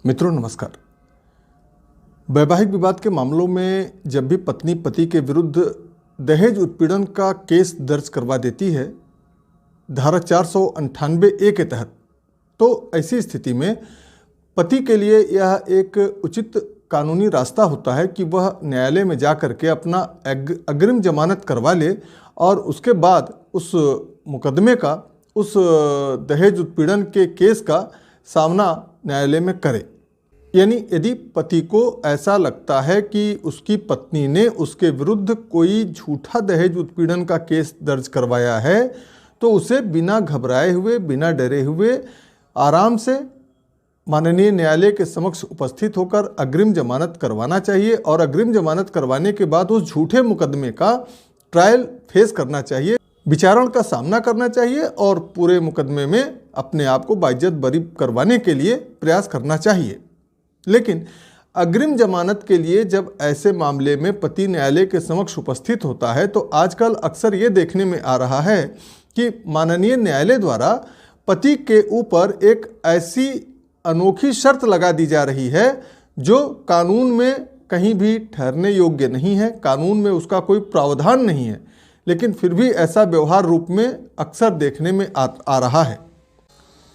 मित्रों नमस्कार। वैवाहिक विवाद के मामलों में जब भी पत्नी पति के विरुद्ध दहेज उत्पीड़न का केस दर्ज करवा देती है धारा 498A के तहत, तो ऐसी स्थिति में पति के लिए यह एक उचित कानूनी रास्ता होता है कि वह न्यायालय में जा कर के अपना अग्रिम जमानत करवा ले और उसके बाद उस मुकदमे का, उस दहेज उत्पीड़न के केस का सामना न्यायालय में करे। यानी यदि पति को ऐसा लगता है कि उसकी पत्नी ने उसके विरुद्ध कोई झूठा दहेज उत्पीड़न का केस दर्ज करवाया है, तो उसे बिना घबराए हुए, बिना डरे हुए आराम से माननीय न्यायालय के समक्ष उपस्थित होकर अग्रिम जमानत करवाना चाहिए और अग्रिम जमानत करवाने के बाद उस झूठे मुकदमे का ट्रायल फेस करना चाहिए, विचारण का सामना करना चाहिए और पूरे मुकदमे में अपने आप को बाइज्जत बरी करवाने के लिए प्रयास करना चाहिए। लेकिन अग्रिम जमानत के लिए जब ऐसे मामले में पति न्यायालय के समक्ष उपस्थित होता है, तो आजकल अक्सर ये देखने में आ रहा है कि माननीय न्यायालय द्वारा पति के ऊपर एक ऐसी अनोखी शर्त लगा दी जा रही है जो कानून में कहीं भी ठहरने योग्य नहीं है, कानून में उसका कोई प्रावधान नहीं है, लेकिन फिर भी ऐसा व्यवहार रूप में अक्सर देखने में आ रहा है।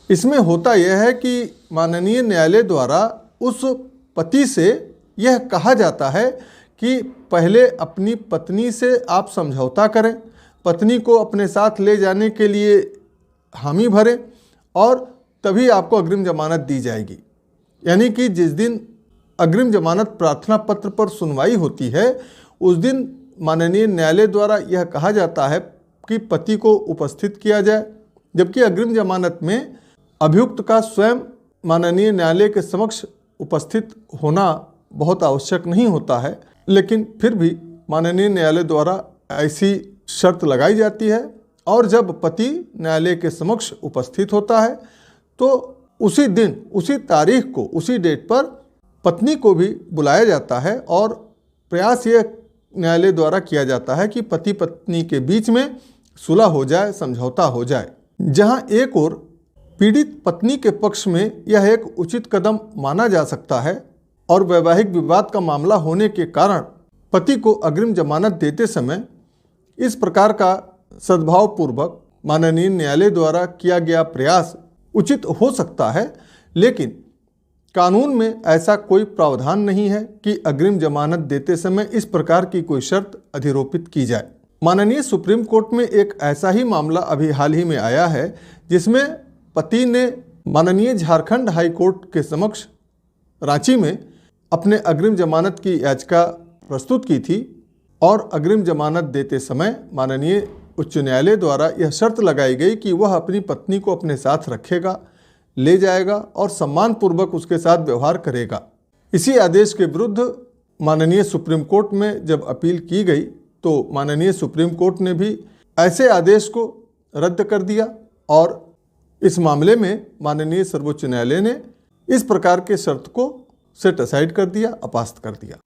इसमें होता यह है कि माननीय न्यायालय द्वारा उस पति से यह कहा जाता है कि पहले अपनी पत्नी से आप समझौता करें, पत्नी को अपने साथ ले जाने के लिए हामी भरें और तभी आपको अग्रिम जमानत दी जाएगी। यानी कि जिस दिन अग्रिम जमानत प्रार्थना पत्र पर सुनवाई होती है, उस दिन माननीय न्यायालय द्वारा यह कहा जाता है कि पति को उपस्थित किया जाए, जबकि अग्रिम जमानत में अभियुक्त का स्वयं माननीय न्यायालय के समक्ष उपस्थित होना बहुत आवश्यक नहीं होता है। लेकिन फिर भी माननीय न्यायालय द्वारा ऐसी शर्त लगाई जाती है और जब पति न्यायालय के समक्ष उपस्थित होता है तो उसी दिन, उसी तारीख को, उसी डेट पर पत्नी को भी बुलाया जाता है और प्रयास यह न्यायालय द्वारा किया जाता है कि पति पत्नी के बीच में सुलह हो जाए, समझौता हो जाए। जहां एक और पीड़ित पत्नी के पक्ष में यह एक उचित कदम माना जा सकता है और वैवाहिक विवाद का मामला होने के कारण पति को अग्रिम जमानत देते समय इस प्रकार का सद्भावपूर्वक माननीय न्यायालय द्वारा किया गया प्रयास उचित हो सकता है। लेकिन कानून में ऐसा कोई प्रावधान नहीं है कि अग्रिम जमानत देते समय इस प्रकार की कोई शर्त अधिरोपित की जाए। माननीय सुप्रीम कोर्ट में एक ऐसा ही मामला अभी हाल ही में आया है जिसमें पति ने माननीय झारखंड हाई कोर्ट के समक्ष रांची में अपने अग्रिम जमानत की याचिका प्रस्तुत की थी और अग्रिम जमानत देते समय माननीय उच्च न्यायालय द्वारा यह शर्त लगाई गई कि वह अपनी पत्नी को अपने साथ रखेगा, ले जाएगा और सम्मानपूर्वक उसके साथ व्यवहार करेगा। इसी आदेश के विरुद्ध माननीय सुप्रीम कोर्ट में जब अपील की गई तो माननीय सुप्रीम कोर्ट ने भी ऐसे आदेश को रद्द कर दिया और इस मामले में माननीय सर्वोच्च न्यायालय ने इस प्रकार के शर्त को सेट असाइड कर दिया, अपास्त कर दिया।